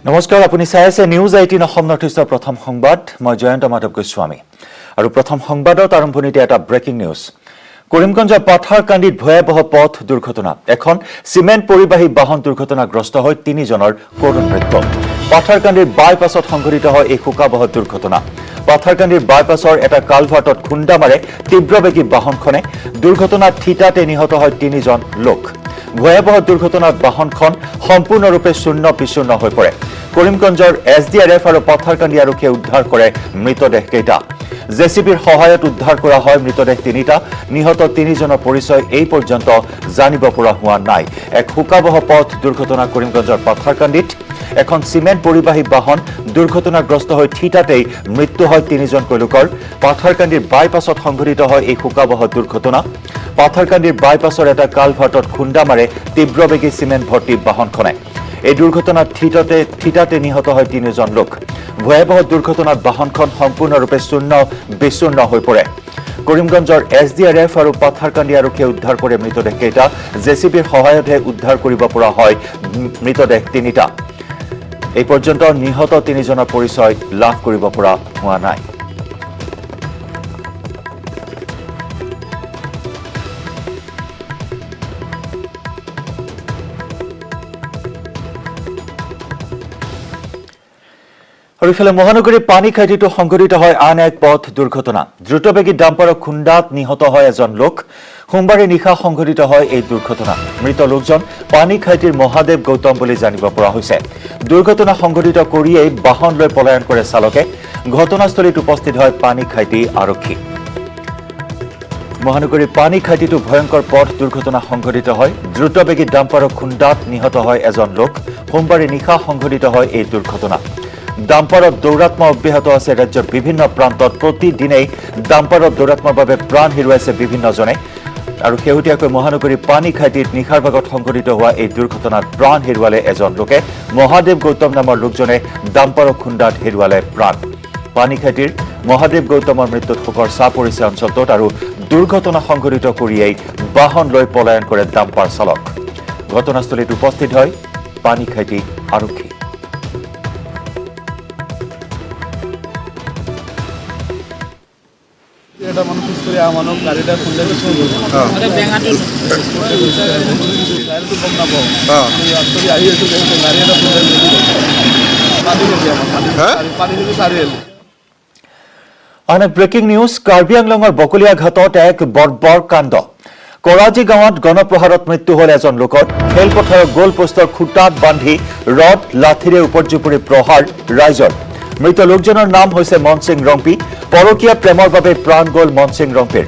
নমস্কাৰ আপুনি চাই আছে নিউজ 18 অসম নৰ্থ ইষ্টৰ প্ৰথম সংবাদ মই জয়ন্ত মাধৱ গোস্বামী আৰু প্ৰথম সংবাদত আৰম্ভণিতে এটা ব্ৰেকিং নিউজ কৰিমগঞ্জৰ পাথাৰকান্দিত ভয়াবহ পথ দুৰ্ঘটনা এখন সিমেন্ট পৰিবাহী বাহন দুৰ্ঘটনাগ্ৰস্ত হৈ 3 জনৰ কৰুণ মৃত্যু পাথাৰকান্দিৰ বাইপাছত সংঘটিত হয় এই শোকাবহ দুৰ্ঘটনা পাথাৰকান্দিৰ বাইপাছৰ এটা কালভাৰ্টত খুন্দা মাৰে তীব্ৰবেগী বাহনখনে দুৰ্ঘটনাত থিতাতে নিহত হয় 3 জন লোক ভয়াবহ দুৰ্ঘটনাত বাহনখন সম্পূৰ্ণৰূপে শূন্য বিচূৰ্ণ হৈ পৰে কৰিমগঞ্জৰ এছডিআৰএফ আৰু পাথাৰকান্দি আৰক্ষীয়ে উদ্ধাৰ কৰে মৃতদেহ কেইটা জেচিবিৰ সহায়ত উদ্ধাৰ কৰা হয় মৃতদেহ 3টা নিহত 3 জনৰ পৰিচয় এই পৰ্যন্ত জানিব পৰা হোৱা নাই এক শোকাবহ পথ দুৰ্ঘটনা কৰিমগঞ্জৰ পাথাৰকান্দিত এখন সিমেন্ট পৰিবাহী বাহন দুৰ্ঘটনাগ্ৰস্ত হৈ থিতাতেই মৃত্যু হয় 3 জন লোকৰ পাথাৰকান্দিৰ বাইপাছত সংঘটিত হয় এই শোকাবহ দুৰ্ঘটনা পাথাৰকান্দিৰ বাইপাছৰ এটা কালভাৰ্টত খুন্দা মাৰে তীব্ৰবেগী সিমেন্ট ভৰ্তি বাহনখনে এই দুৰ্ঘটনাত থিতাতে নিহত হয় 3 জন লোক ভয়াবহ দুৰ্ঘটনাত বাহনখন সম্পূৰ্ণৰূপে শূন্য বিচূৰ্ণ হৈ পৰে কৰিমগঞ্জৰ এছডিআৰএফ আৰু পাথাৰকান্দি আৰক্ষীয়ে উদ্ধাৰ কৰে মৃতদেহ কেইটা জেচিবিৰ সহায়তহে উদ্ধাৰ কৰিব পৰা হয় মৃতদেহ 3টা এই পৰ্যন্ত নিহত 3 জনৰ পৰিচয় লাভ কৰিব পৰা হোৱা নাই আৰু ইফালে মহানগৰীৰ পানীখাইটিতো সংঘটিত হয় আন এক পথ দুৰ্ঘটনা দ্ৰুতবেগী ডাম্পাৰৰ খুন্দাত নিহত হয় এজন লোক সোমবাৰে নিশা সংঘটিত হয় এই দুৰ্ঘটনা মৃত লোকজন পানীখাইটিৰ মহাদেৱ গৌতম বুলি জানিব পৰা হৈছে দুৰ্ঘটনা সংঘটিত কৰিয়েই বাহন লৈ পলায়ন কৰে চালকে ঘটনাস্থলীত উপস্থিত হয় পানীখাইটি আৰক্ষী মহানগৰীৰ পানীখাইটিতো ভয়ংকৰ পথ দুৰ্ঘটনা সংঘটিত হয় দ্ৰুতবেগী ডাম্পাৰৰ খুন্দাত নিহত হয় এজন লোক সোমবাৰে নিশা সংঘটিত হয় এই দুৰ্ঘটনা ডাম্পাৰত দৌৰাত্মা অব্যাহত আছে ৰাজ্যৰ বিভিন্ন প্ৰান্তত প্ৰতিদিনেই ডাম্পাৰত দৌৰাত্মাৰ বাবে প্ৰাণ হেৰুৱাইছে বিভিন্নজনে আৰু শেহতীয়াকৈ মহানগৰীৰ পানীখাইটিত নিশাৰ ভাগত সংঘটিত হোৱা এই দুৰ্ঘটনাত প্ৰাণ হেৰুৱালে এজন লোকে মহাদেৱ গৌতম নামৰ লোকজনে ডাম্পাৰৰ খুন্দাত হেৰুৱালে প্ৰাণ পানীখাইটিৰ মহাদেৱ গৌতমৰ মৃত্যুত শোকৰ ছাঁ পৰিছে অঞ্চলটোত আৰু দুৰ্ঘটনা সংঘটিত কৰিয়েই বাহন লৈ পলায়ন কৰে ডাম্পাৰ চালক ঘটনাস্থলীত উপস্থিত হয় পানীখাইটি আৰক্ষী এটা মানুষ করে আমানো গাড়িটা খুলে গেছে আরে বেঙ্গাটো গাড়িটা কম না পাও আমি আসলে আই এসে গাড়িটা খুলে গেছে পানি গেছে আমার পানি থেকে সারিয়েল আন ব্রেকিং নিউজ কাৰ্বি আংলঙৰ বকলিয়া ঘাটত এক বৰ্বৰ কাণ্ড কৰাজী গাঁৱত গণপ্ৰহাৰত মৃত্যু হ'ল এজন লোকৰ খেলপথাৰৰ গোল পোষ্টৰ খুঁটাত বান্ধি ৰড লাঠিৰে উপৰ্যুপৰি প্ৰহাৰ ৰাইজৰ মৃত লোকজনৰ নাম হৈছে মন সিং ৰংপি পৰকীয়া প্ৰেমৰ বাবে প্ৰাণ গ'ল মন সিং ৰংপিৰ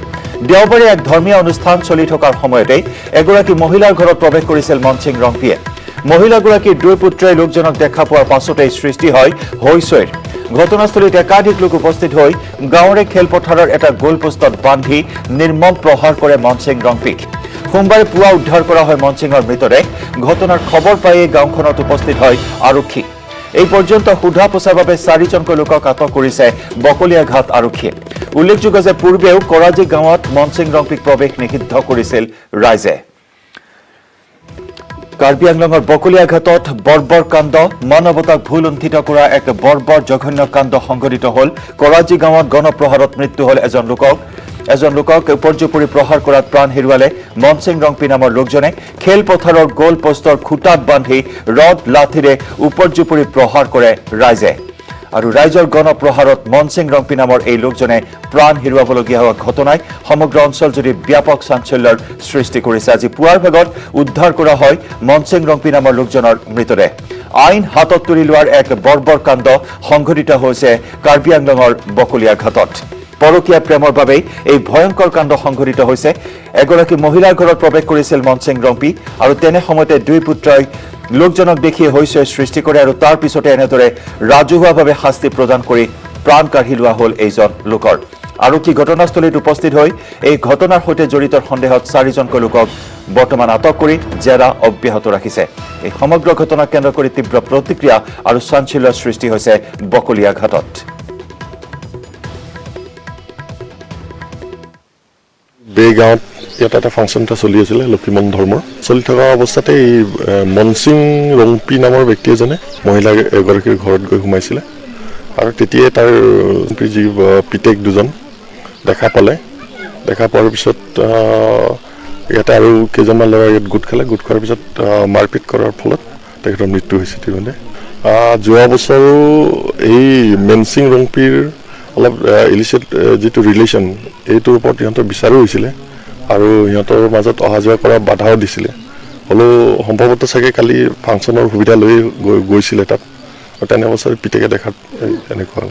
দেওবাৰে এক ধৰ্মীয় অনুষ্ঠান চলি থকাৰ সময়তে এগৰাকী মহিলাৰ ঘৰত প্ৰৱেশ কৰিছিল মন সিং ৰংপিয়ে মহিলাগৰাকীৰ দুই পুত্ৰই লোকজনক দেখা পোৱাৰ পাছতেই সৃষ্টি হয় হৈছৈৰ ঘটনাস্থলীত একাধিক লোক উপস্থিত হৈ গাঁৱৰে খেলপথাৰৰ এটা গোল পোষ্টত বান্ধি নিৰ্মম প্ৰহাৰ কৰে মন সিং ৰংপিক সোমবাৰে পুৱা উদ্ধাৰ কৰা হয় মন সিঙৰ মৃতদেহ ঘটনাৰ খবৰ পায়েই গাঁওখনত উপস্থিত হয় আৰক্ষী এই পৰ্যন্ত সোধা পোছাৰ বাবে 4 জনকৈ লোকক আটক কৰিছে বকলিয়া ঘাট আৰক্ষীয়ে উল্লেখযোগ্য যে পূৰ্বেও কৰাজী গাঁৱত মন সিং ৰংপিক প্ৰৱেশ নিষিদ্ধ কৰিছিল ৰাইজে কাৰ্বি আংলঙৰ বকলিয়া ঘাটত বৰ্বৰ কাণ্ড মানৱতাক ভুল লুণ্ঠিত কৰা এক বৰ্বৰ জঘন্য কাণ্ড সংঘটিত হ'ল কৰাজী গাঁৱত গণপ্ৰহাৰত মৃত্যু হ'ল এজন লোকক উপৰ্যুপৰি প্ৰহাৰ কৰাত প্ৰাণ হেৰুৱালে মন সিং ৰংপি নামৰ লোকজনে খেলপথাৰৰ গোল পোষ্টৰ খুঁটাত বান্ধি ৰড লাঠিৰে উপৰ্যুপৰি প্ৰহাৰ কৰে ৰাইজে আৰু ৰাইজৰ গণপ্ৰহাৰত মন সিং ৰংপি নামৰ এই লোকজনে প্ৰাণ হেৰুৱাবলগীয়া হোৱা ঘটনাই সমগ্ৰ অঞ্চলজুৰি ব্যাপক চাঞ্চল্যৰ সৃষ্টি কৰিছে আজি পুৱাৰ ভাগত উদ্ধাৰ কৰা হয় মন সিং ৰংপি নামৰ লোকজনৰ মৃতদেহ আইন হাতত তুলি লোৱাৰ এক বৰ্বৰ কাণ্ড সংঘটিত হৈছে কাৰ্বি আংলঙৰ বকলিয়া ঘাটত পৰকীয়া প্ৰেমৰ বাবে এই ভয়ংকৰ কাণ্ড সংঘটিত হৈছে এগৰাকী মহিলাৰ ঘৰত প্ৰৱেশ কৰিছিল মন সিং ৰংপি আৰু তেনে সময়তে দুই পুত্ৰই লোকজনক দেখি হৈছৈ সৃষ্টি কৰে আৰু তাৰ পিছতে এনেদৰে ৰাজহুৱাভাৱে শাস্তি প্ৰদান কৰি প্ৰাণ কাঢ়ি লোৱা হ'ল এইজন লোকৰ আৰক্ষী ঘটনাস্থলীত উপস্থিত হৈ এই ঘটনাৰ সৈতে জড়িত সন্দেহত 4 জনকৈ লোকক বৰ্তমান আটক কৰি জেৰা অব্যাহত ৰাখিছে এই সমগ্ৰ ঘটনাক কেন্দ্ৰ কৰি তীব্ৰ প্ৰতিক্ৰিয়া আৰু চাঞ্চল্যৰ সৃষ্টি হৈছে বকলিয়া ঘাটত বেগাঁৱত ইয়াত এটা ফাংচন এটা চলি আছিলে লক্ষীমন ধৰ্মৰ চলি থকা অৱস্থাতে এই মনসিং ৰংপি নামৰ ব্যক্তি এজনে মহিলা এগৰাকীৰ ঘৰত গৈ সোমাইছিলে আৰু তেতিয়াই তাৰ যি পিতেক দুজন দেখা পোৱাৰ পিছত ইয়াতে আৰু কেইজনমান ল'ৰা ইয়াত গোট খোৱাৰ পিছত মাৰপিট কৰাৰ ফলত তেখেতৰ মৃত্যু হৈছে ইতিমধ্যে যোৱা বছৰো এই মেনসিং ৰংপিৰ অলপ ইলিচিট যিটো ৰিলেশ্যন এইটোৰ ওপৰত সিহঁতৰ বিচাৰো হৈছিলে আৰু সিহঁতৰ মাজত অহা যোৱা কৰা বাধাও দিছিলে হ'লেও সম্ভৱতঃ চাগে কালি ফাংচনৰ সুবিধা লৈ গৈছিলে তাত আৰু তেনে অৱস্থাত পিতেকে দেখাত এনেকুৱা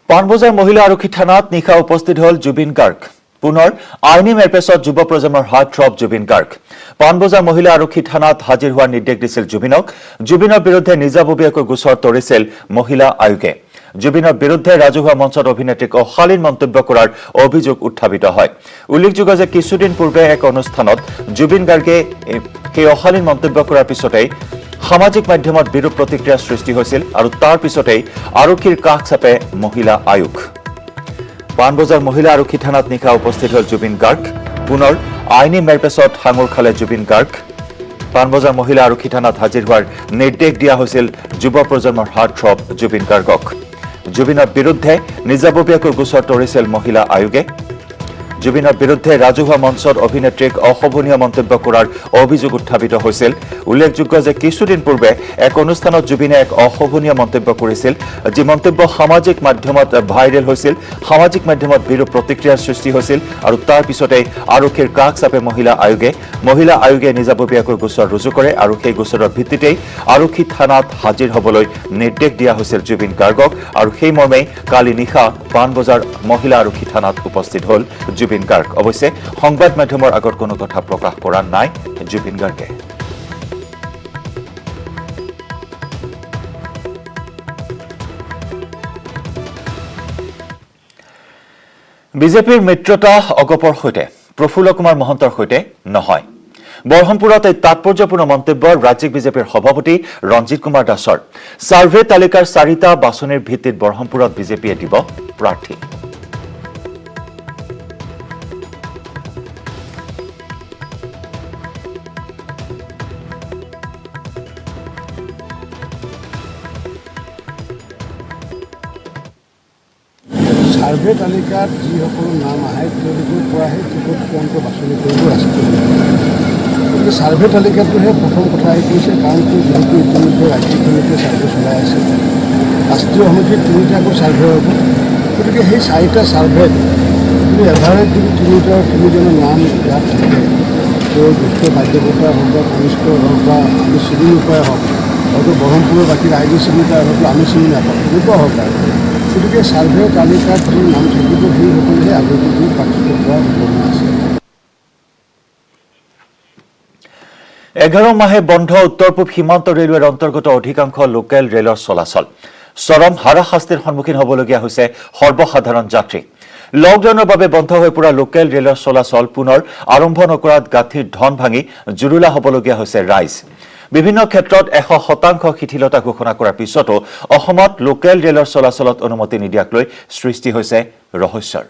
পাণবজাৰ মহিলা আৰক্ষী থানাত নিশা উপস্থিত হ'ল জুবিন গাৰ্গ পুনৰ আইনী মেৰপেচত যুৱ প্ৰজন্মৰ হাৰ্ট থ্ৰব জুবিন গাৰ্গ পাণবজাৰ মহিলা আৰক্ষী থানাত হাজিৰ হোৱাৰ নিৰ্দেশ দিছিল জুবিনৰ বিৰুদ্ধে নিজাববীয়াকৈ গোচৰ তৰিছিল মহিলা আয়োগে জুবিনৰ বিৰুদ্ধে ৰাজহুৱা মঞ্চত অভিনেত্ৰীক অশালীন মন্তব্য কৰাৰ অভিযোগ উত্থাপিত হয় উল্লেখযোগ্য যে কিছুদিন পূৰ্বে এক অনুষ্ঠানত জুবিন গাৰ্গে সেই অশালীন মন্তব্য কৰাৰ পিছতেই সামাজিক মাধ্যমত বিৰূপ প্ৰতিক্ৰিয়াৰ সৃষ্টি হৈছিল আৰু তাৰ পিছতেই আৰক্ষীৰ কাষ চাপে মহিলা আয়োগ পাণবজাৰ মহিলা আৰক্ষী থানাত নিশা উপস্থিত হ'ল জুবিন গাৰ্গ পুনৰ আইনী মেৰপেচত সাঙুৰ খালে জুবিন গাৰ্গ পাণবজাৰ মহিলা আৰক্ষী থানাত হাজিৰ হোৱাৰ নিৰ্দেশ দিয়া হৈছিল যুৱ প্ৰজন্মৰ হাৰ্ট থ্ৰব জুবিন গাৰ্গক জুবিনৰ বিৰুদ্ধে নিজাববীয়াকৈ গোচৰ তৰিছিল মহিলা আয়োগে জুবিনৰ বিৰুদ্ধে ৰাজহুৱা মঞ্চত অভিনেত্ৰীক অশোভনীয় মন্তব্য কৰাৰ অভিযোগ উত্থাপিত হৈছিল উল্লেখযোগ্য যে কিছুদিন পূৰ্বে এক অনুষ্ঠানত জুবিনে এক অশোভনীয় মন্তব্য কৰিছিল যি মন্তব্য সামাজিক মাধ্যমত ভাইৰেল হৈছিল সামাজিক মাধ্যমত বিৰূপ প্ৰতিক্ৰিয়াৰ সৃষ্টি হৈছিল আৰু তাৰ পিছতেই আৰক্ষীৰ কাষ চাপে মহিলা আয়োগে নিজাববীয়াকৈ গোচৰ ৰুজু কৰে আৰু সেই গোচৰৰ ভিত্তিতেই আৰক্ষী থানাত হাজিৰ হ'বলৈ নিৰ্দেশ দিয়া হৈছিল জুবিন গাৰ্গক আৰু সেই মৰ্মে কালি নিশা পাণবজাৰ মহিলা আৰক্ষী থানাত উপস্থিত হ'ল জুবিন গাৰ্গ অৱশ্যে সংবাদ মাধ্যমৰ আগত কোনো কথা প্ৰকাশ কৰা নাই জুবিন গাৰ্গে বিজেপিৰ মিত্ৰতা অগপৰ সৈতে প্ৰফুল্ল কুমাৰ মহন্তৰ সৈতে নহয় বৰহমপুৰত এই তাৎপৰ্যপূৰ্ণ মন্তব্য ৰাজ্যিক বিজেপিৰ সভাপতি ৰঞ্জিত কুমাৰ দাসৰ সাৰ্ভে তালিকাৰ 4টা বাছনিৰ ভিত্তিত বৰহমপুৰত বিজেপিয়ে দিব প্ৰাৰ্থী সাৰ্ভে তালিকাত যিসকলৰ নাম আহে তেওঁলোকৰ পৰাহে টিকট চূড়ান্ত বাছনি কৰিব ৰাষ্ট্ৰীয় গতিকে সাৰ্ভে তালিকাটোহে প্ৰথম কথা আহি পৰিছে কাৰণ যিহেতু ইতিমধ্যে ৰাজ্যখনতে সাৰ্ভে চলাই আছে ৰাষ্ট্ৰীয় সমিতিত 3টাকৈ সাৰ্ভে হ'ব গতিকে সেই 4টা সাৰ্ভেত যদি এভাৰেজ যদি 3জনৰ নাম ইয়াত থাকে তেওঁ জ্যেষ্ঠ বাধ্যকৰ্তা হওক বা কনিষ্ঠ হওক বা আমি চিনি নোপোৱাই হওক হয়তো ব্ৰহ্মপুৰৰ বাকী ৰাইজে চিনি পায় হয়তো আমি চিনি নাপাওঁ তেনেকুৱা হওক আৰু গতিকে সাৰ্ভে তালিকাত যি নাম থাকিব সেইসকলেহে আগতীয়াকৈ প্ৰাৰ্থিত্ব পোৱাৰ সম্ভাৱনা আছে 11 মাহে বন্ধ উত্তৰ পূব সীমান্ত ৰেলৱেৰ অন্তৰ্গত অধিকাংশ লোকেল ৰেলৰ চলাচল চৰম হাৰাশাস্তিৰ সন্মুখীন হ'বলগীয়া হৈছে সৰ্বসাধাৰণ যাত্ৰী লকডাউনৰ বাবে বন্ধ হৈ পৰা লোকেল ৰেলৰ চলাচল পুনৰ আৰম্ভ নকৰাত গাঁঠিৰ ধন ভাঙি জুৰুলা হ'বলগীয়া হৈছে ৰাইজ বিভিন্ন ক্ষেত্ৰত 100% শিথিলতা ঘোষণা কৰাৰ পিছতো অসমত লোকেল ৰেলৰ চলাচলত অনুমতি নিদিয়াক লৈ সৃষ্টি হৈছে ৰহস্যৰ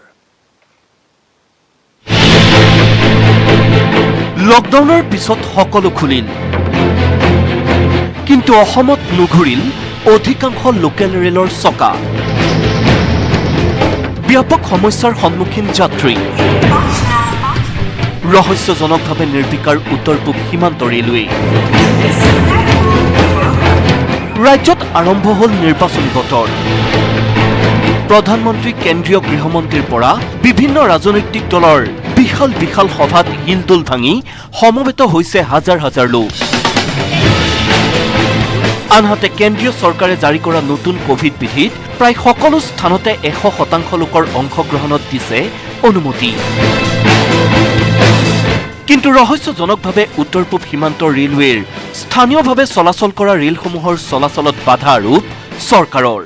লকডাউনৰ পিছত সকলো খুলিল কিন্তু অসমত নুঘূৰিল অধিকাংশ লোকেল ৰেলৰ চকা ব্যাপক সমস্যাৰ সন্মুখীন যাত্ৰী ৰহস্যজনকভাৱে নিৰ্বিকাৰ উত্তৰ পূব সীমান্ত ৰেলৱে ৰাজ্যত আৰম্ভ হ'ল নিৰ্বাচনী বতৰ প্ৰধানমন্ত্ৰী কেন্দ্ৰীয় গৃহমন্ত্ৰীৰ পৰা বিভিন্ন ৰাজনৈতিক দলৰ বিশাল বিশাল সভাত হিলদোল ভাঙি সমবেত হৈছে হাজাৰ হাজাৰ লোক আনহাতে কেন্দ্ৰীয় চৰকাৰে জাৰি কৰা নতুন কোভিড বিধিত প্ৰায় সকলো স্থানতে 100% লোকৰ অংশগ্ৰহণত দিছে অনুমতি কিন্তু ৰহস্যজনকভাৱে উত্তৰ পূব সীমান্ত ৰেলৱেৰ স্থানীয়ভাৱে চলাচল কৰা ৰেলসমূহৰ চলাচলত বাধা আৰোপ চৰকাৰৰ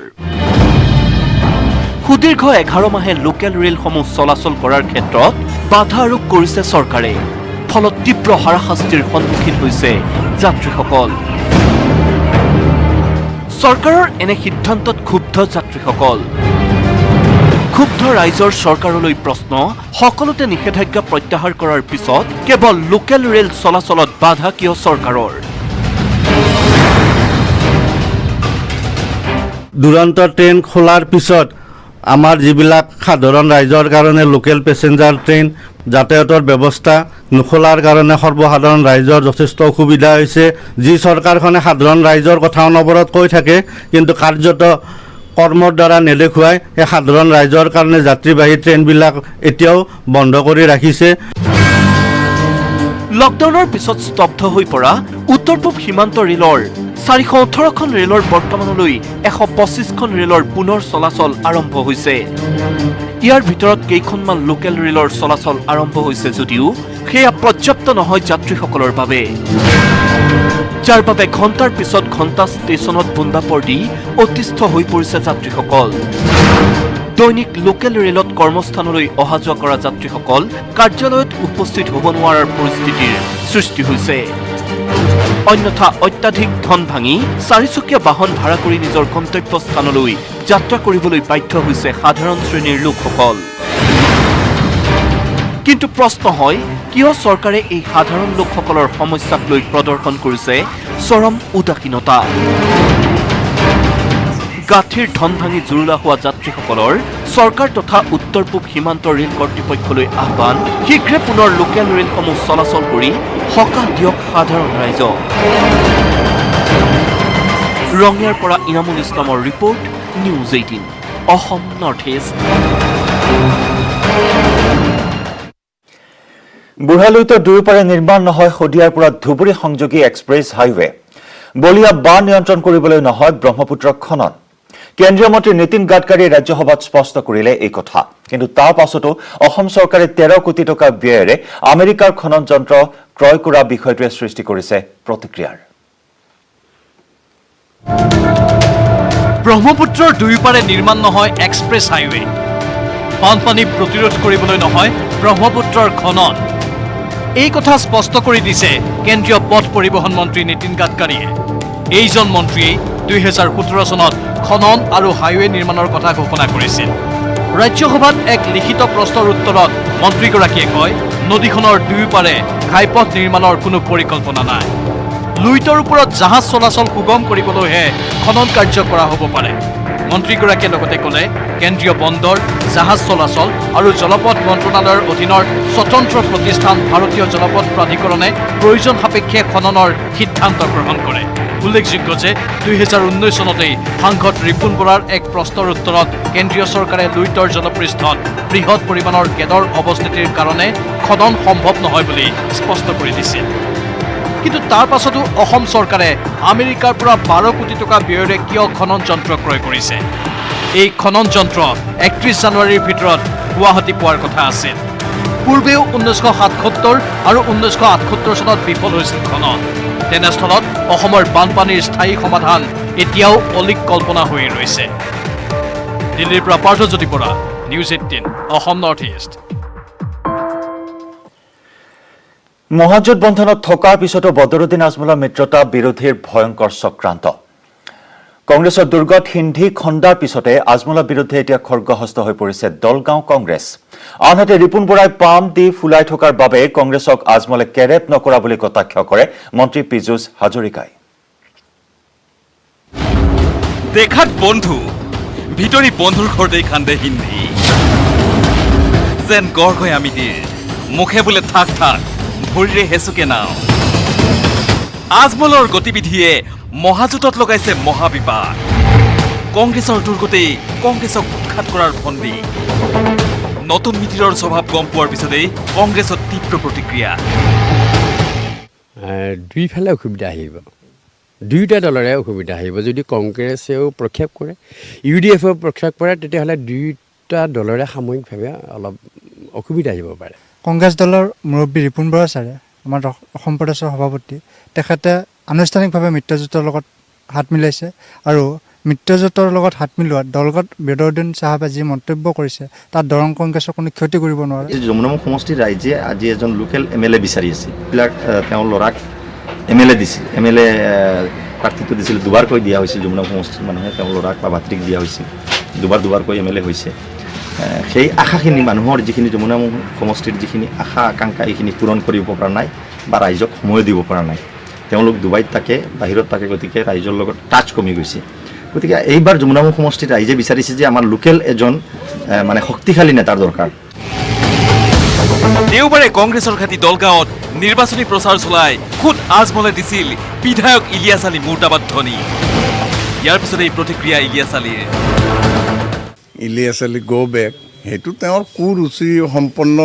সুদীৰ্ঘ 11 মাহে লোকেল ৰেলসমূহ চলাচল কৰাৰ ক্ষেত্ৰত বাধা আৰোপ কৰিছে চৰকাৰে ফলত তীব্ৰ হাৰাশাস্তিৰ সন্মুখীন হৈছে যাত্ৰীসকল চৰকাৰৰ এনে সিদ্ধান্তত ক্ষুব্ধ যাত্ৰীসকল ক্ষুব্ধ ৰাইজৰ চৰকাৰলৈ প্ৰশ্ন, সকলোতে নিষেধাজ্ঞা প্ৰত্যাহাৰ কৰাৰ পিছত কেৱল লোকেল ৰেল চলাচলত বাধা কিয় চৰকাৰৰ? দুৰন্ত ট্ৰেইন খোলাৰ পিছত আমাৰ যিবিলাক সাধাৰণ ৰাইজৰ কাৰণে লোকেল পেচেঞ্জাৰ ট্ৰেইন যাতায়াতৰ ব্যৱস্থা নোখোলাৰ কাৰণে সৰ্বসাধাৰণ ৰাইজৰ যথেষ্ট অসুবিধা হৈছে। যি চৰকাৰখনে সাধাৰণ ৰাইজৰ কথা অনবৰত কৈ থাকে কিন্তু কাৰ্যত কৰ্মৰ দ্বাৰা নেদেখুৱাই এই সাধাৰণ ৰাইজৰ কাৰণে যাত্ৰীবাহী ট্ৰেইনবিলাক এতিয়াও বন্ধ কৰি ৰাখিছে। লকডাউনৰ পিছত স্তব্ধ হৈ পৰা উত্তৰ পূব সীমান্ত ৰেলৰ 418খন ৰেলৰ বৰ্তমানলৈ 125খন ৰেলৰ পুনৰ চলাচল আৰম্ভ হৈছে। ইয়াৰ ভিতৰত কেইখনমান লোকেল ৰেলৰ চলাচল আৰম্ভ হৈছে যদিও সেয়া পৰ্যাপ্ত নহয় যাত্ৰীসকলৰ বাবে, যাৰ বাবে ঘণ্টাৰ পিছত ঘণ্টা ষ্টেচনত বুন্দাপৰ দি অতিষ্ঠ হৈ পৰিছে যাত্ৰীসকল। দৈনিক লোকেল ৰেলত কৰ্মস্থানলৈ অহা যোৱা কৰা যাত্ৰীসকল কাৰ্যালয়ত উপস্থিত হ'ব নোৱাৰাৰ পৰিস্থিতিৰ সৃষ্টি হৈছে। অন্যথা অত্যাধিক ধন ভাঙি চাৰিচকীয়া বাহন ভাড়া কৰি নিজৰ গন্তব্যস্থানলৈ যাত্ৰা কৰিবলৈ বাধ্য হৈছে সাধাৰণ শ্ৰেণীৰ লোকসকল। কিন্তু প্ৰশ্ন হয়, কিয় চৰকাৰে এই সাধাৰণ লোকসকলৰ সমস্যাক লৈ প্ৰদৰ্শন কৰিছে চৰম উদাসীনতা? গাঁঠিৰ ধন ভাঙি জুৰুলা হোৱা যাত্ৰীসকলৰ চৰকাৰ তথা উত্তৰ পূব সীমান্ত ৰেল কৰ্তৃপক্ষলৈ আহ্বান, শীঘ্ৰে পুনৰ লোকেল ৰেলসমূহ চলাচল কৰি সকাহ দিয়ক সাধাৰণ ৰাইজক। ৰঙিয়াৰ পৰা ইনামুল ইছলামৰ report, news 18 Assam north east. বুঢ়ালুইতৰ দুয়োপাৰে নিৰ্মাণ নহয় শদিয়াৰ পৰা ধুবুৰী সংযোগী এক্সপ্ৰেছ হাইৱে। বলিয়া বান নিয়ন্ত্ৰণ কৰিবলৈ নহয় ব্ৰহ্মপুত্ৰ খনন। কেন্দ্ৰীয় মন্ত্ৰী নীতিন গাডকাৰীয়ে ৰাজ্যসভাত স্পষ্ট কৰিলে এই কথা। কিন্তু তাৰ পাছতো অসম চৰকাৰে 13 কোটি টকা ব্যয়েৰে আমেৰিকাৰ খনন যন্ত্ৰ ক্ৰয় কৰা বিষয়টোৱে সৃষ্টি কৰিছে প্ৰতিক্ৰিয়াৰ। ব্ৰহ্মপুত্ৰৰ দুয়োপাৰে নিৰ্মাণ নহয় এক্সপ্ৰেছ হাইৱে। বানপানী প্ৰতিৰোধ কৰিবলৈ নহয় ব্ৰহ্মপুত্ৰৰ খনন। এই কথা স্পষ্ট কৰি দিছে কেন্দ্ৰীয় পথ পৰিবহণ মন্ত্ৰী নীতিন গাডকাৰীয়ে। এইজন মন্ত্ৰীয়ে 2017 চনত খনন আৰু হাইৱে নিৰ্মাণৰ কথা ঘোষণা কৰিছিল। ৰাজ্যসভাত এক লিখিত প্ৰশ্নৰ উত্তৰত মন্ত্ৰীগৰাকীয়ে কয়, নদীখনৰ দুয়োপাৰে ঘাইপথ নিৰ্মাণৰ কোনো পৰিকল্পনা নাই। লুইতৰ ওপৰত জাহাজ চলাচল সুগম কৰিবলৈহে খনন কাৰ্য কৰা হ'ব পাৰে। মন্ত্ৰীগৰাকীয়ে লগতে ক'লে, কেন্দ্ৰীয় বন্দৰ, জাহাজ চলাচল আৰু জলপথ মন্ত্ৰণালয়ৰ অধীনৰ স্বতন্ত্ৰ প্ৰতিষ্ঠান ভাৰতীয় জলপথ প্ৰাধিকৰণে প্ৰয়োজন সাপেক্ষে খননৰ সিদ্ধান্ত গ্ৰহণ কৰে। উল্লেখযোগ্য যে 2019 চনতেই সাংসদ ৰিপুণ বৰাৰ এক প্ৰশ্নৰ উত্তৰত কেন্দ্ৰীয় চৰকাৰে লুইতৰ জলপৃষ্ঠত বৃহৎ পৰিমাণৰ গেদৰ অৱস্থিতিৰ কাৰণে খনন সম্ভৱ নহয় বুলি স্পষ্ট কৰি দিছিল। কিন্তু তাৰ পাছতো অসম চৰকাৰে আমেৰিকাৰ পৰা 12 কোটি টকা ব্যয়েৰে কিয় খনন যন্ত্ৰ ক্ৰয় কৰিছে? এই খনন যন্ত্ৰ 31 জানুৱাৰীৰ ভিতৰত গুৱাহাটী পোৱাৰ কথা আছিল। পূৰ্বেও 1977 আৰু 1978 চনত বিফল হৈছিল খনন। তেনেস্থলত অসমৰ বানপানীৰ স্থায়ী সমাধান এতিয়াও অলিক কল্পনা হৈ ৰৈছে। দিল্লীৰ পৰা Parthajyoti Bora, news 18 Assam north east. মহাজোঁট বন্ধনত থকাৰ পিছতো বদৰুদ্দিন আজমলৰ মিত্ৰতা বিৰোধীৰ ভয়ংকৰ চক্ৰান্ত। কংগ্ৰেছৰ দুৰ্গত সিন্ধি খণ্ডাৰ পিছতে আজমলৰ বিৰুদ্ধে এতিয়া খৰ্গহস্ত হৈ পৰিছে দলগাঁও কংগ্ৰেছ। আনহাতে ৰিপুণ বৰাই পাম দি ফুলাই থকাৰ বাবে কংগ্ৰেছক আজমলে কেৰেপ নকৰা বুলি কটাক্ষ কৰে মন্ত্ৰী পীযুষ হাজৰিকাই। দেখাত বন্ধু, ভিতৰি বন্ধুৰ ঘৰতেই খান্দে হিন্দী। যেন গড় গৈ আমিতিৰ মুখে বোলে থাক থাক, ভৰিৰে হেঁচুকে নাও। আজমলৰ গতিবিধিয়ে মহাজোঁটত লগাইছে মহাবিপাদ। কংগ্ৰেছৰ দুৰ্গতেই কংগ্ৰেছক উৎখাত কৰাৰ ফন্দি। নতুন মিতিৰৰ স্বভাৱ গম পোৱাৰ পিছতেই কংগ্ৰেছত তীব্ৰ প্ৰতিক্ৰিয়া। দুইফালে অসুবিধা আহিব, দুয়োটা দলৰে অসুবিধা আহিব। যদি কংগ্ৰেছেও প্ৰক্ষেপ কৰে, UDFও প্ৰক্ষেপ কৰে, তেতিয়াহ'লে দুয়োটা দলৰে সাময়িকভাৱে অলপ অসুবিধা আহিব পাৰে। কংগ্ৰেছ দলৰ মুৰব্বী ৰিপুণ বৰা ছাৰে, আমাৰ অসম প্ৰদেশৰ সভাপতি, তেখেতে আনুষ্ঠানিকভাৱে মিত্ৰজোঁটৰ লগত হাত মিলাইছে আৰু মিত্ৰজোঁটৰ লগত হাত মিলোৱাত দলগত বদৰুদ্দিন চাহাবে যি মন্তব্য কৰিছে তাত দৰং কংগ্ৰেছৰ কোনো ক্ষতি কৰিব নোৱাৰে। যমুনামুখ সমষ্টিৰ ৰাইজে আজি এজন লোকেল MLA বিচাৰি আছে। এইবিলাক তেওঁৰ ল'ৰাক MLA দিছিল, MLA প্ৰাৰ্থীটো দিছিল, দুবাৰকৈ দিয়া হৈছিল। যমুনামুখ সমষ্টিৰ মানুহে তেওঁৰ ল'ৰাক বা ভাতৃক দিয়া হৈছিল, দুবাৰকৈ MLA হৈছে। সেই আশাখিনি মানুহৰ যিখিনি যমুনামুখ সমষ্টিৰ যিখিনি আশা আকাংক্ষা এইখিনি পূৰণ কৰিব পৰা নাই বা ৰাইজক সময় দিব পৰা নাই তেওঁলোক ডুবাইত থাকে বাহিৰত থাকে গতিকে ৰাইজৰ লগত টাচ কমি গৈছে গতিকে এইবাৰ যমুনামুখ সমষ্টিৰ ৰাইজে বিচাৰিছে যে আমাৰ লোকেল এজন মানে শক্তিশালী নেতাৰ দৰকাৰ দেওবাৰে কংগ্ৰেছৰ ঘাটি দলগাঁৱত নিৰ্বাচনী প্ৰচাৰ চলাই খুদ আজমলে দিছিল বিধায়ক ইলিয়াছ আলী মুৰ্দাবাদ ধ্বনি ইয়াৰ পিছতে এই প্ৰতিক্ৰিয়া ইলিয়াছ আলীৰ ইলিয়াছ আলী গ' বেক সেইটো তেওঁৰ কুৰুচি সম্পন্ন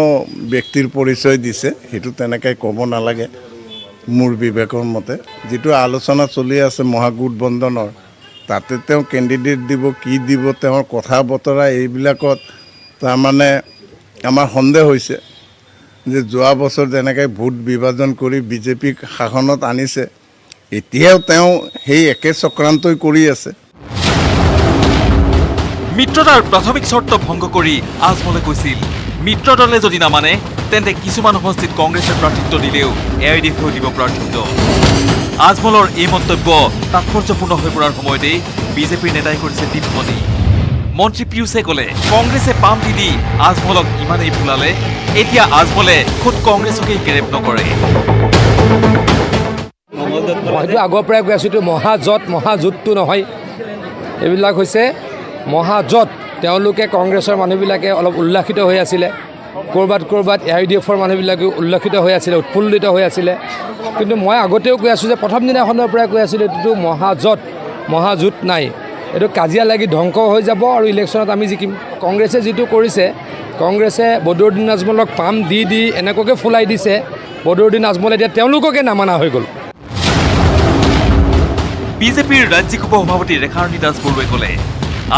ব্যক্তিৰ পৰিচয় দিছে সেইটো তেনেকৈ ক'ব নালাগে মোৰ বিবেকৰ মতে যিটো আলোচনা চলি আছে মহাগঠবন্ধনৰ তাতে তেওঁ কেণ্ডিডেট দিব কি দিব তেওঁৰ কথা বতৰা এইবিলাকত তাৰমানে আমাৰ সন্দেহ হৈছে যে যোৱা বছৰ যেনেকৈ ভোট বিভাজন কৰি বিজেপিক শাসনত আনিছে এতিয়াও তেওঁ সেই একে চক্ৰান্তই কৰি আছে মিত্ৰতাৰ প্ৰাথমিক চৰ্ত ভংগ কৰি আজমলে কৈছিল মিত্ৰ দলে যদি নামানে তেন্তে কিছুমান সমষ্টিত কংগ্ৰেছে প্ৰাৰ্থিত্ব দিলেও AIDFেও দিব প্ৰাৰ্থিত্ব আজমলৰ এই মন্তব্য তাৎপৰ্যপূৰ্ণ হৈ পৰাৰ সময়তেই বিজেপিৰ নেতাই কৰিছে টিপ্পনী মন্ত্ৰী পীয়ুষে ক'লে কংগ্ৰেছে পাম দি আজমলক ইমানেই ফুলালে এতিয়া আজমলে খুদ কংগ্ৰেছকেই কেৰেপ নকৰে মইতো আগৰ পৰাই কৈ আছোঁ মহাজোঁটটো নহয় এইবিলাক হৈছে মহাজোঁট তেওঁলোকে কংগ্ৰেছৰ মানুহবিলাকে অলপ উল্লাসিত হৈ আছিলে ক'ৰবাত AIDFৰ মানুহবিলাকেও উল্লাসিত হৈ আছিলে উৎফুল্লিত হৈ আছিলে কিন্তু মই আগতেও কৈ আছোঁ যে প্ৰথম দিনাখনৰ পৰাই কৈ আছিলোঁ এইটোতো মহাজোঁট নাই এইটো কাজিয়া লাগি ধ্বংস হৈ যাব আৰু ইলেকশ্যনত আমি জিকিম কংগ্ৰেছে যিটো কৰিছে কংগ্ৰেছে বদৰুদ্দিন আজমলক পাম দি এনেকুৱাকৈ ফুলাই দিছে বদৰুদ্দিন আজমল এতিয়া তেওঁলোককে নামানা হৈ গ'ল বিজেপিৰ ৰাজ্যিক উপসভাপতি ৰেখাৰণী দাস বৰুৱাই ক'লে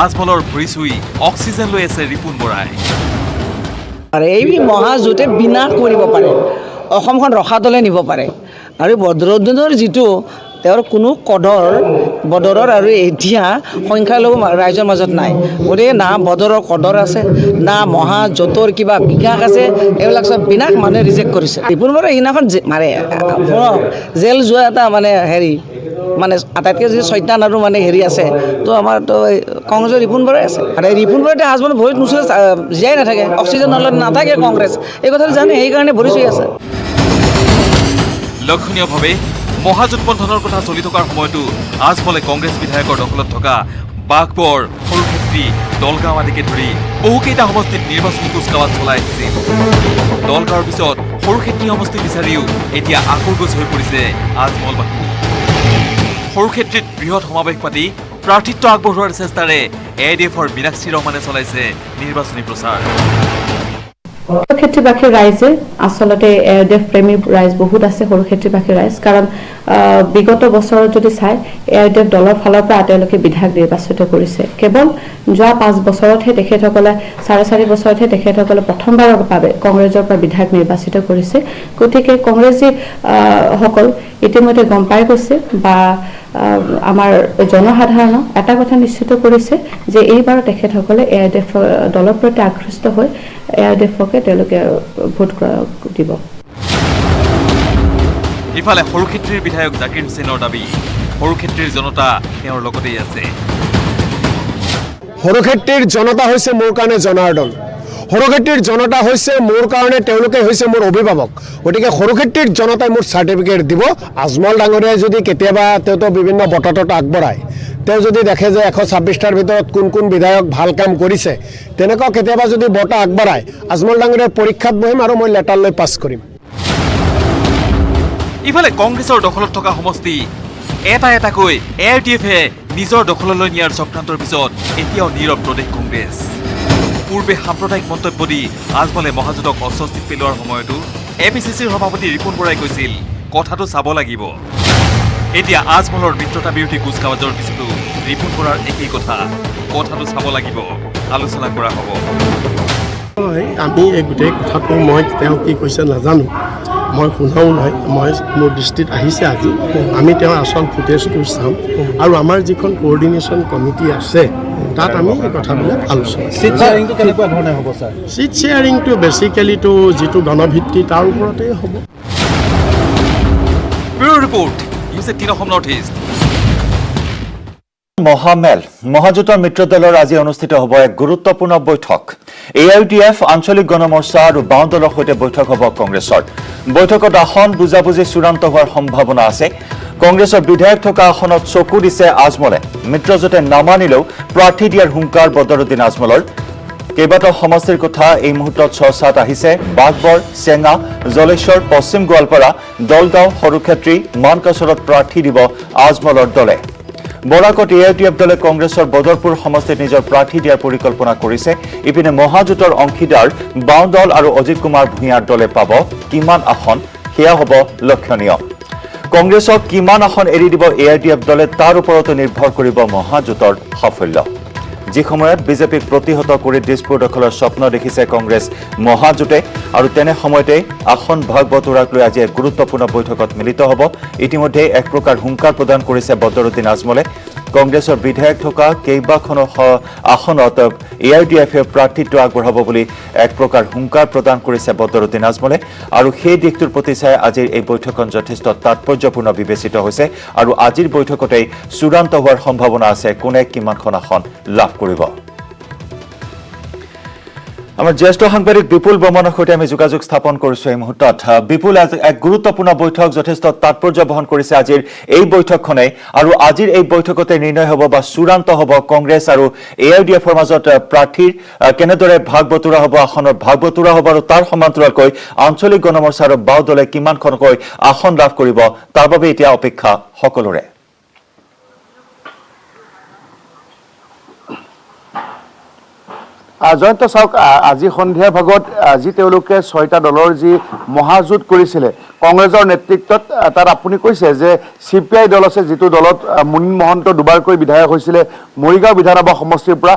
আজমলৰ ভৰি চুই অক্সিজেন লৈ আছে ৰিপুণ বৰাই এই মহাজোঁটে বিনাশ কৰিব পাৰে অসমখন ৰসাতলে নিব পাৰে আৰু বদৰুদ্দিনৰ যিটো তেওঁৰ কোনো বদৰৰ আৰু এতিয়া সংখ্যালঘু ৰাইজৰ মাজত নাই গতিকে না বদৰৰ কদৰ আছে না মহাজোঁটৰ কিবা বিকাশ আছে এইবিলাক চব বিনাশ মানুহে ৰিজেক্ট কৰিছে ৰিপুণ বৰাই সেইদিনাখন মানে জেল যোৱা এটা মানে হেৰি মানে আটাইতকৈ যদি চৈতান আৰু মানে হেৰি আছে তো আমাৰতো কংগ্ৰেছৰ ৰিপুণ বৰাই আছে আৰু এই ৰিপুণ বৰাই আজমল ভৰিত নুচুলে জীয়াই নাথাকে অক্সিজেন নল'লে নাথাকে কংগ্ৰেছ এই কথাটো জানে সেইকাৰণে ভৰি চুই আছে লক্ষণীয়ভাৱে মহাজোঁট বন্ধনৰ কথা চলি থকাৰ সময়তো আজমলে কংগ্ৰেছ বিধায়কৰ দখলত থকা বাঘবৰ সৰুক্ষেত্ৰী দলগাঁও আদিকে ধৰি বহুকেইটা সমষ্টিত নিৰ্বাচনী কুচকাৱাজ চলাই আহিছিল দলগাঁৱৰ পিছত সৰুক্ষেত্ৰী সমষ্টি বিচাৰিও এতিয়া আকুৰগোজ হৈ পৰিছে আজমল বাহিনী সৰুক্ষেত্ৰীত বৃহৎ সমাৱেশ পাতি প্ৰাৰ্থিত্ব আগবঢ়োৱাৰ চেষ্টাৰে AIDFৰ মীনাক্ষী ৰহমানে চলাইছে নিৰ্বাচনী প্ৰচাৰ সৰুক্ষেত্ৰীবাসীৰ ৰাইজে আচলতে AIDF প্ৰেমী ৰাইজ বহুত আছে সৰুক্ষেত্ৰীবাসীৰ ৰাইজ কাৰণ বিগত বছৰত যদি চাই AIDF দলৰ ফালৰ পৰা তেওঁলোকে বিধায়ক নিৰ্বাচিত কৰিছে কেৱল যোৱা 5 বছৰতহে তেখেতসকলে 4.5 বছৰতহে তেখেতসকলে প্ৰথমবাৰৰ বাবে কংগ্ৰেছৰ পৰা বিধায়ক নিৰ্বাচিত কৰিছে গতিকে কংগ্ৰেছী সকল ইতিমধ্যে গম পাই গৈছে বা আমাৰ জনসাধাৰণক এটা কথা নিশ্চিত কৰিছে যে এইবাৰ তেখেতসকলে AIDF দলৰ প্ৰতি আকৃষ্ট হৈ AIDFকে তেওঁলোকে ভোট দিব ইফালে সৰুক্ষেত্ৰীৰ বিধায়ক জাকিৰ হুছেইনৰ দাবী সৰুক্ষেত্ৰীৰ জনতা তেওঁৰ লগতেই আছে সৰুক্ষেত্ৰীৰ জনতা হৈছে মোৰ কাৰণে জনাৰ্দন সৰুক্ষেত্ৰীৰ জনতা হৈছে মোৰ কাৰণে তেওঁলোকে হৈছে মোৰ অভিভাৱক গতিকে সৰুক্ষেত্ৰীৰ জনতাই মোৰ চাৰ্টিফিকেট দিব আজমল ডাঙৰীয়াই যদি কেতিয়াবা তেওঁতো বিভিন্ন বঁটাত আগবঢ়ায় তেওঁ যদি দেখে যে 126টাৰ ভিতৰত কোন বিধায়ক ভাল কাম কৰিছে তেনেকুৱা কেতিয়াবা যদি বঁটা আগবঢ়ায় আজমল ডাঙৰীয়াৰ পৰীক্ষাত বহিম আৰু মই লেটাৰ লৈ পাছ কৰিম ইফালে কংগ্ৰেছৰ দখলত থকা সমষ্টি এটাকৈ AIDFে নিজৰ দখললৈ নিয়াৰ চক্ৰান্তৰ পিছত এতিয়াও নীৰৱ প্ৰদেশ কংগ্ৰেছ পূৰ্বে সাম্প্ৰদায়িক মন্তব্য দি আজমলে মহাজোঁটক অস্বস্তিত পেলোৱাৰ সময়তো APCCৰ সভাপতি ৰিপুণ বৰাই কৈছিল কথাটো চাব লাগিব এতিয়া আজমলৰ মিত্ৰতা বিৰোধী কুচকাৱাজৰ পিছতো ৰিপুণ বৰাৰ একেই কথাটো চাব লাগিব আলোচনা কৰা হ'ব আমি এই গোটেই কথাটো মই তেওঁ কি কৈছে নাজানো মই শুনাও নাই মোৰ দৃষ্টিত আহিছে আজি আমি তেওঁৰ আচল ফুটেজটো চাম আৰু আমাৰ যিখন কোঅৰ্ডিনেশ্যন কমিটি আছে তাত আমি এই কথাবিলাক আলোচনা চিট শ্বেয়াৰিংটো কেনেকুৱা ধৰণে হ'ব ছাৰ চিট শ্বেয়াৰিংটো বেচিকেলিটো যিটো গণভিত্তি তাৰ ওপৰতেই হ'ব bureau report news 18 Assam north east মহামেল মহাজোঁটৰ মিত্ৰ দলৰ আজি অনুষ্ঠিত হ'ব এক গুৰুত্বপূৰ্ণ বৈঠক AIUDF আঞ্চলিক গণমৰ্চা আৰু বাওঁ দলৰ সৈতে বৈঠক হ'ব কংগ্ৰেছৰ বৈঠকত আসন বুজাবুজি চূড়ান্ত হোৱাৰ সম্ভাৱনা আছে কংগ্ৰেছৰ বিধায়ক থকা আসনত চকু দিছে আজমলে মিত্ৰজোঁটে নামানিলেও প্ৰাৰ্থী দিয়াৰ হুংকাৰ বদৰুদ্দিন আজমলৰ কেইবাটাও সমষ্টিৰ কথা এই মুহূৰ্তত চৰ্চাত আহিছে বাগবৰ চেঙা জলেশ্বৰ পশ্চিম গোৱালপাৰা দলগাঁও সৰুক্ষেত্ৰী মানকাছৰত প্ৰাৰ্থী দিব আজমলৰ দলে বৰাকত AIUDF দলে কংগ্ৰেছৰ বদৰপুৰ সমষ্টিত নিজৰ প্ৰাৰ্থী দিয়াৰ পৰিকল্পনা কৰিছে ইপিনে মহাজোঁটৰ অংশীদাৰ বাওঁ দল আৰু অজিত কুমাৰ ভূঞাৰ দলে পাব কিমান আসন সেয়া হ'ব লক্ষণীয় কংগ্ৰেছক কিমান আসন এৰি দিব AIUDF দলে তাৰ ওপৰতো নিৰ্ভৰ কৰিব মহাজোঁটৰ সাফল্য যি সময়ত বিজেপিক প্ৰতিহত কৰি দিছপুৰ দখলৰ স্বপ্ন দেখিছে কংগ্ৰেছ মহাজোঁটে আৰু তেনে সময়তে আসন ভাগ বতৰাক লৈ আজি এক গুৰুত্বপূৰ্ণ বৈঠকত মিলিত হ'ব ইতিমধ্যে এক প্ৰকাৰ হুংকাৰ প্ৰদান কৰিছে বদৰুদ্দিন আজমলে কংগ্ৰেছৰ বিধায়ক থকা কেইবাখনো আসনত AIUDFে প্ৰাৰ্থীত্ব আগবঢ়াব বুলি এক প্ৰকাৰ হুংকাৰ প্ৰদান কৰিছে বদৰুদ্দিন আজমলে আৰু সেই দিশটোৰ প্ৰতি চাই আজিৰ এই বৈঠকখন যথেষ্ট তাৎপৰ্যপূৰ্ণ বিবেচিত হৈছে আৰু আজিৰ বৈঠকতেই চূড়ান্ত হোৱাৰ সম্ভাৱনা আছে কোনে কিমানখন আসন লাভ কৰিব আমাৰ জ্যেষ্ঠ সাংবাদিক বিপুল বৰ্মনৰ সৈতে আমি যোগাযোগ স্থাপন কৰিছো এই মুহূৰ্তত বিপুল এক গুৰুত্বপূৰ্ণ বৈঠক যথেষ্ট তাৎপৰ্য বহন কৰিছে আজিৰ এই বৈঠকখনে আৰু আজিৰ এই বৈঠকতে নিৰ্ণয় হ'ব বা চূড়ান্ত হ'ব কংগ্ৰেছ আৰু AIUDFৰ মাজত প্ৰাৰ্থীৰ কেনেদৰে ভাগ বতৰা হ'ব আসনৰ ভাগ বতৰা হ'ব আৰু তাৰ সমান্তৰালকৈ আঞ্চলিক গণমৰ্চা আৰু বাওঁ দলে কিমানখনকৈ আসন লাভ কৰিব তাৰ বাবে এতিয়া অপেক্ষা সকলোৰে জয়ন্ত চাওক আজি সন্ধিয়াৰ ভাগত আজি তেওঁলোকে 6টা দলৰ যি মহাজোঁট কৰিছিলে কংগ্ৰেছৰ নেতৃত্বত তাত আপুনি কৈছে যে CPI দল আছে যিটো দলত মুনিন মহন্ত দুবাৰকৈ বিধায়ক হৈছিলে মৰিগাঁও বিধানসভা সমষ্টিৰ পৰা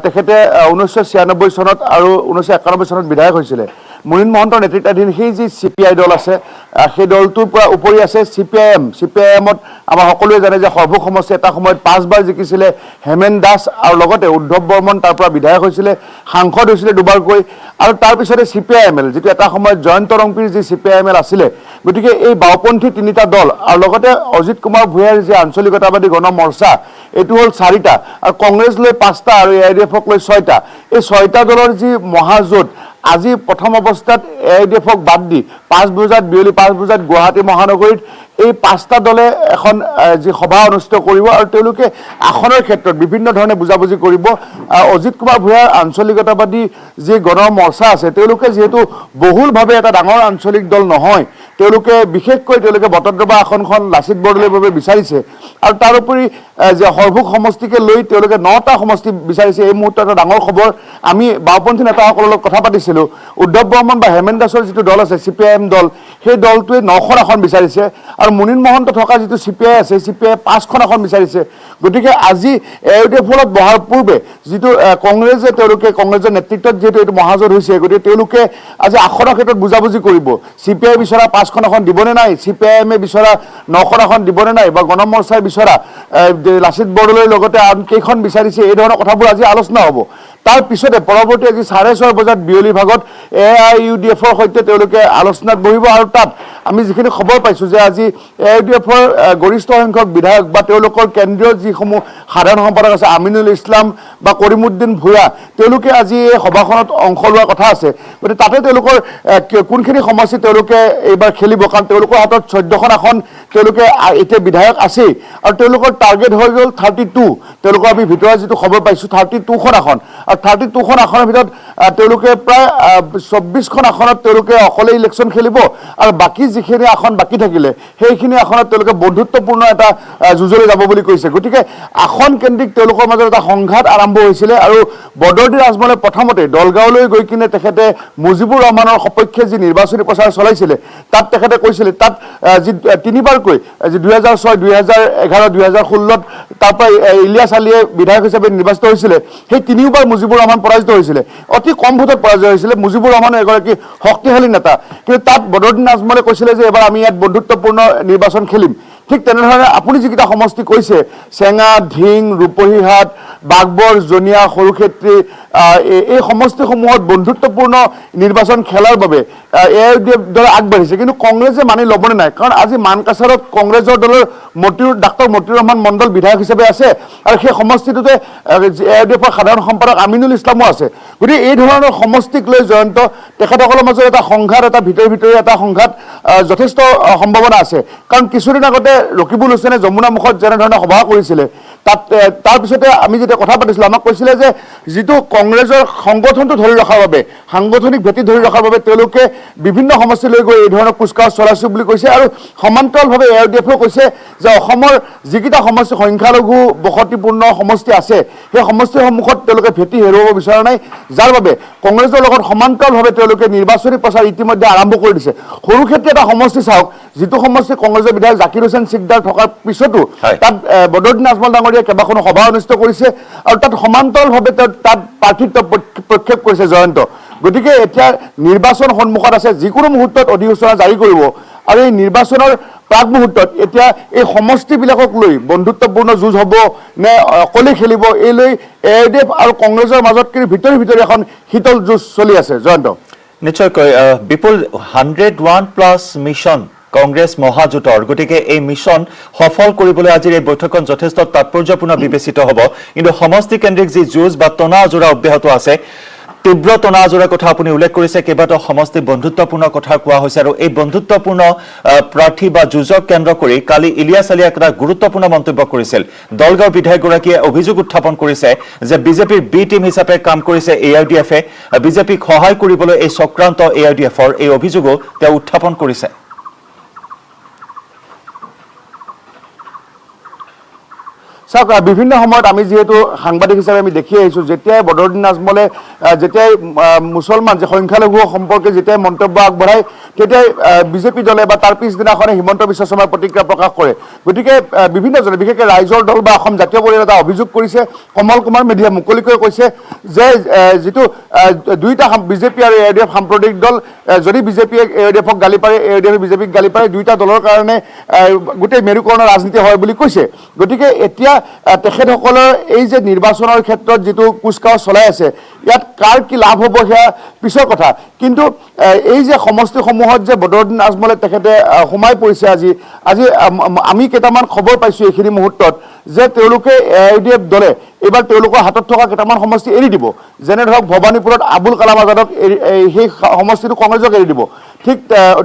তেখেতে 1996 চনত আৰু 1991 চনত বিধায়ক হৈছিলে মুনিন মহন্তৰ নেতৃত্বাধীন সেই যি CPI দল আছে সেই দলটোৰ পৰা উপৰি আছে CPIMত আমাৰ সকলোৱে জানে যে সৰ্বক সমষ্টি এটা সময়ত 5 বাৰ জিকিছিলে হেমেন দাস আৰু লগতে উদ্ধৱ বৰ্মন তাৰ পৰা বিধায়ক হৈছিলে সাংসদ হৈছিলে দুবাৰকৈ আৰু তাৰ পিছতে CPIML যিটো এটা সময়ত জয়ন্ত ৰংপিৰ যি CPIML আছিলে গতিকে এই বাওপন্থী তিনিটা দল আৰু লগতে অজিত কুমাৰ ভূঞাৰ যি আঞ্চলিকতাবাদী গণমৰ্চা এটো হল 4টা আৰু কংগ্ৰেছ লৈ 5টা আৰু AIUDFক লৈ 6টা এই 6টা দলৰ যি মহাজোঁট আজি প্ৰথম অৱস্থাত AIUDFক বাদ দি 5 বজাত বিয়লি 5 বজাত গুৱাহাটী মহানগৰীত এই 5টা দলে এখন যি সভা অনুষ্ঠিত কৰিব আৰু তেওঁলোকে আসনৰ ক্ষেত্ৰত বিভিন্ন ধৰণে বুজাবুজি কৰিব অজিত কুমাৰ ভূঞাৰ আঞ্চলিকতাবাদী যি গণমৰ্চা আছে তেওঁলোকে যেহেতু বহুলভাৱে এটা ডাঙৰ আঞ্চলিক দল নহয় তেওঁলোকে বিশেষকৈ তেওঁলোকে বটদ্ৰৱা আসনখন লাচিত বৰদলৈৰ বাবে বিচাৰিছে আৰু তাৰ উপৰি যে সৰ্বক সমষ্টিকে লৈ তেওঁলোকে 9টা সমষ্টি বিচাৰিছে এই মুহূৰ্তত এটা ডাঙৰ খবৰ আমি বাওপন্থী নেতাসকলৰ লগত কথা পাতিছিলো উদ্ধৱ বৰ্মন বা হেমেন দাসৰ যিটো দল আছে CPIM দল সেই দলটোৱে 9খন আসন বিচাৰিছে আৰু মুনিন মহন্ত থকা যিটো CPI আছে CPI 5খন আসন বিচাৰিছে গতিকে আজি AIUDFত বহাৰ পূৰ্বে যিটো কংগ্ৰেছে তেওঁলোকে কংগ্ৰেছৰ নেতৃত্বত যেহেতু এইটো মহাজোঁট হৈছে গতিকে তেওঁলোকে আজি আসনৰ ক্ষেত্ৰত বুজাবুজি কৰিব CPI বিচৰা 5খন আসন দিবনে নাই CPIMে বিচৰা 9খন আসন দিবনে নাই বা গণমৰ্চাই বিচৰা লাচিত বৰদলৈৰ লগতে আন কেইখন বিচাৰিছে এই ধৰণৰ কথাবোৰ আজি আলোচনা হ'ব তাৰ পিছতে পৰৱৰ্তী আজি 6:30 বজাত বিয়লি ভাগত AIUDFৰ সৈতে তেওঁলোকে আলোচনাত বহিব আৰু তাত আমি যিখিনি খবৰ পাইছো যে আজি AIUDFৰ গৰিষ্ঠ সংখ্যক বিধায়ক বা তেওঁলোকৰ কেন্দ্ৰীয় যিসমূহ সাধাৰণ সম্পাদক আছে আমিনুল ইছলাম বা কৰিমুদ্দিন ভূঞা তেওঁলোকে আজি এই সভাখনত অংশ লোৱাৰ কথা আছে গতিকে তাতে তেওঁলোকৰ কোনখিনি সমষ্টি তেওঁলোকে এইবাৰ খেলিব কাৰণ তেওঁলোকৰ হাতত 14খন আসন তেওঁলোকে এতিয়া বিধায়ক আছে আৰু তেওঁলোকৰ টাৰ্গেট হৈ গ'ল 32 তেওঁলোকৰ আমি ভিতৰত যিটো খবৰ পাইছো 32খন আসন আৰু 32খন আসনৰ ভিতৰত তেওঁলোকে প্ৰায় 24খন আসনত তেওঁলোকে অকলে ইলেকশ্যন খেলিব আৰু বাকি যিখিনি আসন বাকি থাকিলে সেইখিনি আসনত তেওঁলোকে বন্ধুত্বপূৰ্ণ এটা যুঁজলৈ যাব বুলি কৈছে গতিকে আসন কেন্দ্ৰিক তেওঁলোকৰ মাজত এটা সংঘাত আৰম্ভ হৈছিলে আৰু বদৰুদ্দিন আজমলে প্ৰথমতে দলগাঁৱলৈ গৈ কিনে তেখেতে মুজিবুৰ ৰহমানৰ সপক্ষে যি নিৰ্বাচনী প্ৰচাৰ চলাইছিলে তাত তেখেতে কৈছিলে তাত যি তিনিবাৰকৈ 2006 2011 2016 তাৰ পৰা ইলিয়াছ আলীয়ে বিধায়ক হিচাপে নিৰ্বাচিত হৈছিলে সেই তিনিওবাৰ মুজিবুৰ ৰহমান পৰাজিত হৈছিলে অতি কম ভোটত পৰাজয় হৈছিলে মুজিবুৰ ৰহমানৰ এগৰাকী শক্তিশালী নেতা কিন্তু তাত বদৰুদ্দিন আজমলে কৈছিলে যে এবাৰ আমি ইয়াত বন্ধুত্বপূৰ্ণ নিৰ্বাচন খেলিম ঠিক তেনেধৰণে আপুনি যিকেইটা সমষ্টি কৈছে চেঙা ঢিং ৰূপহীহাট বাগবৰ জনিয়া সৰুক্ষেত্ৰী এই সমষ্টিসমূহত বন্ধুত্বপূৰ্ণ নিৰ্বাচন খেলাৰ বাবে AIUDF দল আগবাঢ়িছে কিন্তু কংগ্ৰেছে মানি ল'বনে নাই কাৰণ আজি মানকাছাৰত কংগ্ৰেছৰ দলৰ ডাক্তৰ মতিউৰ ৰহমান মণ্ডল বিধায়ক হিচাপে আছে আৰু সেই সমষ্টিটোতে AIUDFৰ সাধাৰণ সম্পাদক আমিনুল ইছলামো আছে গতিকে এই ধৰণৰ সমষ্টিক লৈ জয়ন্ত তেখেতসকলৰ মাজত এটা সংঘাত এটা ভিতৰি এটা সংঘাত যথেষ্ট সম্ভাৱনা আছে কাৰণ কিছুদিন আগতে ৰকিবুল হুছেইনে যমুনামুখত যেনেধৰণে সভা কৰিছিলে তাৰপিছতে আমি যেতিয়া কথা পাতিছিলোঁ আমাক কৈছিলে যে যিটো কংগ্ৰেছৰ সংগঠনটো ধৰি ৰখাৰ বাবে সাংগঠনিক ভেটি ধৰি ৰখাৰ বাবে তেওঁলোকে বিভিন্ন সমষ্টিলৈ গৈ এই ধৰণৰ কুচকাৱাজ চলাইছোঁ বুলি কৈছে আৰু সমান্তৰালভাৱে AIUDFেও কৈছে যে অসমৰ যিকেইটা সমষ্টি সংখ্যালঘু বসতিপূৰ্ণ সমষ্টি আছে সেই সমষ্টিসমূহত তেওঁলোকে ভেটি হেৰুৱাব বিচৰা নাই যাৰ বাবে কংগ্ৰেছৰ লগত সমান্তৰালভাৱে তেওঁলোকে নিৰ্বাচনী প্ৰচাৰ ইতিমধ্যে আৰম্ভ কৰি দিছে সৰুক্ষেত্ৰী এটা সমষ্টি চাওক যিটো সমষ্টি কংগ্ৰেছৰ বিধায়ক জাকিৰ হুছেইন সিকদাৰ থকাৰ পিছতো তাত বদৰুদ্দিন আজমল ডাঙৰীয়াই কেইবাখনো সভা অনুষ্ঠিত কৰিছে আৰু তাত সমান্তৰালভাৱে তাত প্ৰাৰ্থিত্ব প্ৰক্ষেপ কৰিছে জয়ন্ত গতিকে এতিয়া নিৰ্বাচন সন্মুখত আছে যিকোনো মুহূৰ্তত অধিসূচনা জাৰি কৰিব আৰু এই নিৰ্বাচনৰ প্ৰাক মুহূৰ্তত এতিয়া এই সমষ্টিবিলাকক লৈ বন্ধুত্বপূৰ্ণ যুঁজ হ'ব নে অকলে খেলিব এই লৈ AIUDF আৰু কংগ্ৰেছৰ মাজত কিন্তু ভিতৰি এখন শীতল যুঁজ চলি আছে জয়ন্ত নিশ্চয়কৈ বিপুল 101+ মিছন কংগ্ৰেছ মহাজোঁটৰ গতিকে এই মিছন সফল কৰিবলৈ আজিৰ এই বৈঠকখন যথেষ্ট তাৎপৰ্যপূৰ্ণ বিবেচিত হ'ব কিন্তু সমষ্টি কেন্দ্ৰিক যি যুঁজ বা টনা আজোৰা অব্যাহত আছে তীব্ৰ টনা আজোৰাৰ কথা আপুনি উল্লেখ কৰিছে কেইবাটাও সমষ্টি বন্ধুত্বপূৰ্ণ কথা কোৱা হৈছে আৰু এই বন্ধুত্বপূৰ্ণ প্ৰাৰ্থী বা যুঁজক কেন্দ্ৰ কৰি কালি ইলিয়াছ আলীয়ে এটা গুৰুত্বপূৰ্ণ মন্তব্য কৰিছিল দলগাঁৱৰ বিধায়কগৰাকীয়ে অভিযোগ উত্থাপন কৰিছে যে বিজেপিৰ বি টিম হিচাপে কাম কৰিছে AIUDFে বিজেপিক সহায় কৰিবলৈ এই চক্ৰান্ত AIUDFৰ এই অভিযোগো তেওঁ উত্থাপন কৰিছে চাওক বিভিন্ন সময়ত আমি যিহেতু সাংবাদিক হিচাপে আমি দেখি আহিছোঁ যেতিয়াই বদৰুদ্দিন আজমলে যেতিয়াই মুছলমান যে সংখ্যালঘু সম্পৰ্কে যেতিয়াই মন্তব্য আগবঢ়ায় তেতিয়াই বিজেপি দলে বা তাৰ পিছদিনাখনে হিমন্ত বিশ্ব শৰ্মাই প্ৰতিক্ৰিয়া প্ৰকাশ কৰে গতিকে বিভিন্নজনে বিশেষকৈ ৰাইজৰ দল বা অসম জাতীয় পৰিষদে এটা অভিযোগ কৰিছে কমল কুমাৰ মেধিয়ে মুকলিকৈ কৈছে যে যিটো দুইটা বিজেপি আৰু AIUDF সাম্প্ৰদায়িক দল যদি বিজেপিয়ে AIUDFক গালি পাৰে AIUDFে বিজেপিক গালি পাৰে দুইটা দলৰ কাৰণে গোটেই মেৰুকৰণৰ ৰাজনীতি হয় বুলি কৈছে গতিকে এতিয়া তেখেতসকলৰ এই যে নিৰ্বাচনৰ ক্ষেত্ৰত যিটো কুচকাৱাজ চলাই আছে ইয়াত কাৰ কি লাভ হ'ব সেয়া পিছৰ কথা কিন্তু এই যে সমষ্টিসমূহত যে বদৰুদ্দিন আজমলে তেখেতে সোমাই পৰিছে আজি আমি কেইটামান খবৰ পাইছোঁ এইখিনি মুহূৰ্তত যে তেওঁলোকে AIUDF দলে এইবাৰ তেওঁলোকৰ হাতত থকা কেইটামান সমষ্টি এৰি দিব যেনে ধৰক ভৱানীপুৰত আবুল কালাম আজাদক সেই সমষ্টিটো কংগ্ৰেছক এৰি দিব ঠিক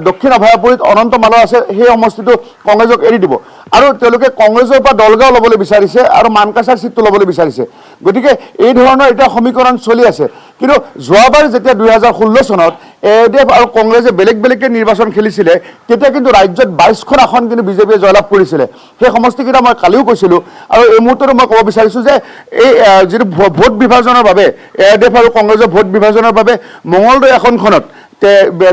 দক্ষিণ অভয়াপুৰীত অনন্ত মালৰ আছে সেই সমষ্টিটো কংগ্ৰেছক এৰি দিব আৰু তেওঁলোকে কংগ্ৰেছৰ পৰা দলগাঁও ল'বলৈ বিচাৰিছে আৰু মানকাছাৰ চিটটো ল'বলৈ বিচাৰিছে গতিকে এই ধৰণৰ এতিয়া সমীকৰণ চলি আছে কিন্তু যোৱাবাৰ যেতিয়া 2016 চনত AIUDF আৰু কংগ্ৰেছে বেলেগকৈ নিৰ্বাচন খেলিছিলে তেতিয়া কিন্তু ৰাজ্যত 22খন আসন কিন্তু বিজেপিয়ে জয়লাভ কৰিছিলে সেই সমষ্টিকেইটা মই কালিও কৈছিলোঁ আৰু এই মুহূৰ্ততো মই ক'ব বিচাৰিছোঁ যে এই যিটো ভোট বিভাজনৰ বাবে AIUDF আৰু কংগ্ৰেছৰ ভোট বিভাজনৰ বাবে মঙলদৈ আসনখনত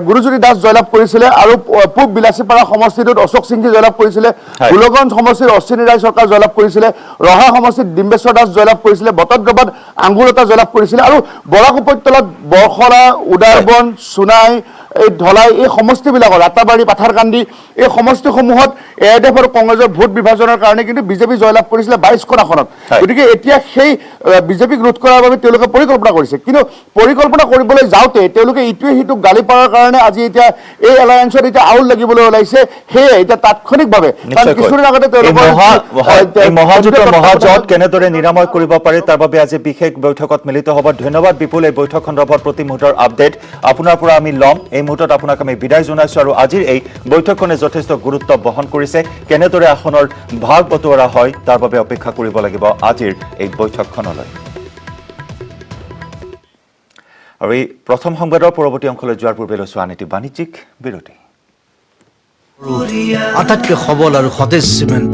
গুৰুজ্যোতি দাস জয়লাভ কৰিছিলে আৰু পূব বিলাসীপাৰা সমষ্টিটোত অশোক সিংঘি জয়লাভ কৰিছিলে গোলগঞ্জ সমষ্টিত অশ্বিনী ৰায় চৰকাৰ জয়লাভ কৰিছিলে ৰহা সমষ্টিত ডিম্বেশ্বৰ দাস জয়লাভ কৰিছিলে বটদ্ৰৱাত আংগুৰতা জয়লাভ কৰিছিলে আৰু বৰাক উপত্যকাত বৰখলা উদাৰবন সোণাই এই ধলাই এই সমষ্টিবিলাকৰ ৰাতাবাৰী পাথাৰকান্দি এই সমষ্টিসমূহত AIUDF আৰু কংগ্ৰেছৰ ভোট বিভাজনৰ কাৰণে কিন্তু বিজেপি জয়লাভ কৰিছিলে 22খন আসনত গতিকে এতিয়া সেই বিজেপিক ৰোধ কৰাৰ বাবে তেওঁলোকে পৰিকল্পনা কৰিছে কিন্তু পৰিকল্পনা কৰিবলৈ যাওঁতে তেওঁলোকে ইটোৱে সিটোক গালি পাৰাৰ কাৰণে আজি এতিয়া এই এলায়েন্সত এতিয়া আউল লাগিবলৈ ওলাইছে সেয়ে এতিয়া তাৎক্ষণিকভাৱে কিছুদিন আগতে মহাজোঁট কেনেদৰে নিৰাময় কৰিব পাৰি তাৰ বাবে আজি বিশেষ বৈঠকত মিলিত হ'ব ধন্যবাদ বিপুল এই বৈঠক সন্দৰ্ভত প্ৰতি মুহূৰ্তৰ আপডেট আপোনাৰ পৰা আমি ল'ম এই মুহূৰ্তত আপোনাক আমি বিদায় জনাইছোঁ আৰু আজিৰ এই বৈঠকখনে যথেষ্ট গুৰুত্ব বহন কৰিছে কেনেদৰে আসনৰ ভাগ বতৰা হয় তাৰ বাবে অপেক্ষা কৰিব লাগিব আজিৰ এই বৈঠকখনলৈ আৰু এই প্ৰথম সংবাদৰ পৰৱৰ্তী অংশলৈ যোৱাৰ পূৰ্বে লৈছোঁ আন এটি বাণিজ্যিক বিৰতি আটাইতকৈ সবল আৰু সতেজ চিমেণ্ট